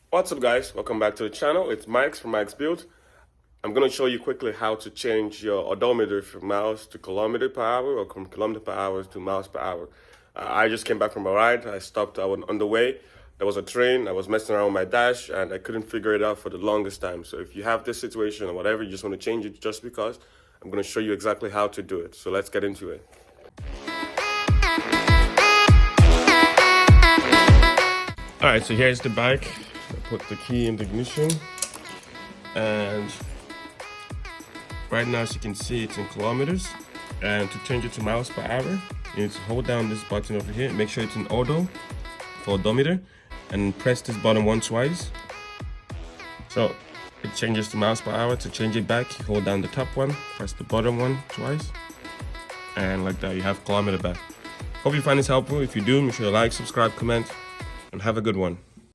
What's up guys, welcome back to the channel. It's Mike's from Mike's Build. I'm going to show you quickly how to change your odometer from miles to kilometer per hour or from kilometer per hour to miles per hour. I just came back from a ride. I stopped, I was on the way. There was a train, I was messing around with my dash and I couldn't figure it out for the longest time. So if you have this situation or whatever, you just want to change it just because, I'm going to show you exactly how to do it. So let's get into it. Alright, so here's the bike. I put the key in the ignition, and right now, as you can see, it's in kilometers. And to change it to miles per hour, you need to hold down this button over here, make sure it's in auto for odometer, and press this button once, twice. So it changes to miles per hour. To change it back, you hold down the top one, press the bottom one twice, and like that, you have kilometer back. Hope you find this helpful. If you do, make sure you like, subscribe, comment, and have a good one.